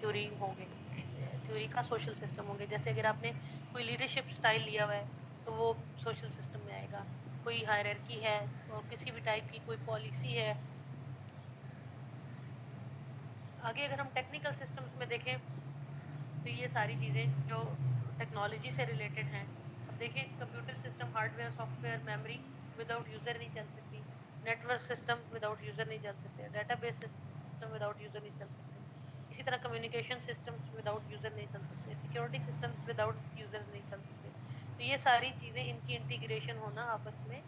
Theory होंगे, theory का social system होंगे। जैसे अगर आपने कोई लीडरशिप स्टाइल लिया हुआ है तो वो सोशल सिस्टम में आएगा। कोई हायरार्की है और किसी भी टाइप की कोई पॉलिसी है। आगे अगर हम टेक्निकल सिस्टम्स में देखें तो ये सारी चीज़ें जो टेक्नोलॉजी से रिलेटेड हैं। अब देखिए, computer system, hardware, software, memory without user नहीं चल सकती। नेटवर्क सिस्टम विदाउट यूज़र नहीं चल सकते। डेटाबेस सिस्टम विदाउट यूज़र नहीं चल सकते। इसी तरह कम्युनिकेशन सिस्टम्स विदाउट यूज़र नहीं चल सकते। सिक्योरिटी सिस्टम्स विदाउट यूज़र नहीं चल सकते। तो ये सारी चीज़ें, इनकी इंटीग्रेशन होना आपस में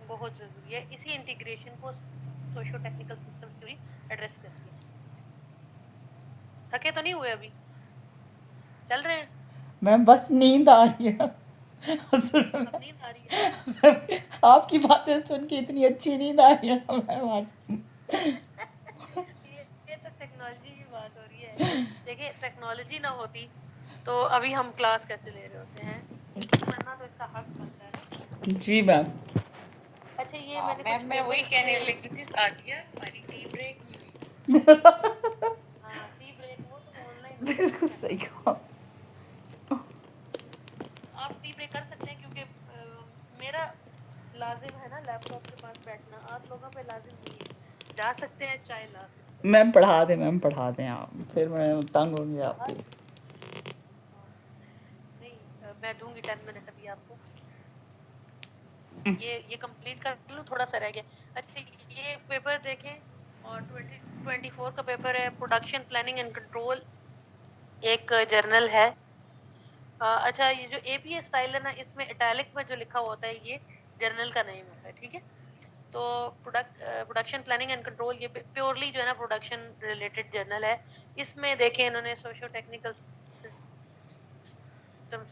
बहुत ज़रूरी है। इसी इंटीग्रेशन को socio technical systems theory address करती है। थके तो नहीं हुए अभी? चल रहे हैं? मैम बस नींद आ रही है असल में। अब नींद आ रही है? आपकी बातें सुन के इतनी अच्छी नींद आ रही है ना मैम आज। ये तो टेक्नोलॉजी की बात हो रही है। देखिए, टेक्नोलॉजी ना होती तो अभी हम क्लास कैसे ले रहे होते हैं? पढ़ना तो इसका हक बनता है ना। जी मैम। अच्छा, ये हाँ मैंने कुछ मैम, मैं वही पेपर्स कहने में। लगी थी, सादिया हमारी टी ब्रेक नहीं हुई। हाँ, टी ब्रेक वो तो ऑनलाइन हो गया बिल्कुल ना। सही कहा। आप टी ब्रेक कर सकते हैं क्योंकि मेरा लाजिम है ना लैपटॉप के पास बैठना। आप लोगों पे लाजिम नहीं है। जा सकते हैं, चाय ला सकते हैं। मैम पढ़ा दें आप, फिर मैं तंग होंगी आपकी। हाँ, नहीं, मैं दूंगी 10 मिनट अभी आपको। ये कंप्लीट कर लूँ, थोड़ा सा रह गया। अच्छा, ये पेपर देखें, और 2024 का पेपर है, प्रोडक्शन प्लानिंग एंड कंट्रोल, एक जर्नल है। अच्छा, ये जो एपीए स्टाइल है ना, इसमें इटैलिक में जो लिखा होता है ये जर्नल का नेम होता है, ठीक है। तो प्रोडक्शन प्लानिंग एंड कंट्रोल ये प्योरली जो है ना प्रोडक्शन रिलेटेड जर्नल है। इसमें देखें, इन्होंने सोशो टेक्निकल सिस्टम्स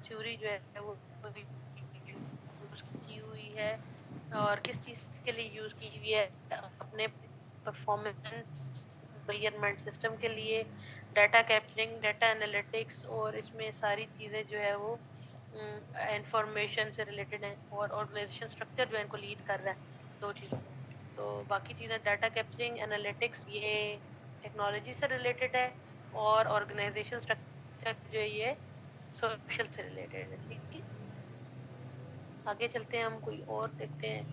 थ्योरी जो है वो यूज की हुई है। और किस चीज के लिए यूज की हुई है? अपने परफॉर्मेंस मेजरमेंट सिस्टम के लिए, डाटा कैप्चरिंग, डाटा एनालिटिक्स, और इसमें सारी चीजें जो है वो इंफॉर्मेशन से रिलेटेड है। और ऑर्गेनाइजेशन स्ट्रक्चर जो है इनको लीड कर रहा है, दो चीजों को। तो बाकी चीजें, डाटा कैप्चरिंग, एनालिटिक्स, ये टेक्नोलॉजी से रिलेटेड है। और ऑर्गेनाइजेशन स्ट्रक्चर जो है ये सोशल से रिलेटेड है, ठीक है। आगे चलते हैं, हम कोई और देखते हैं।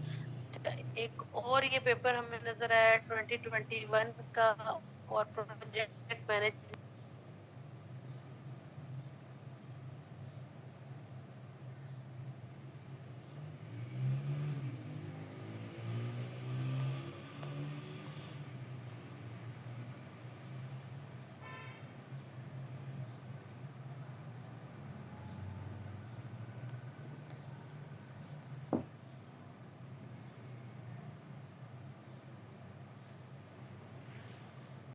एक और ये पेपर हमें नजर आया 2021 का, और प्रोजेक्ट मैनेजमेंट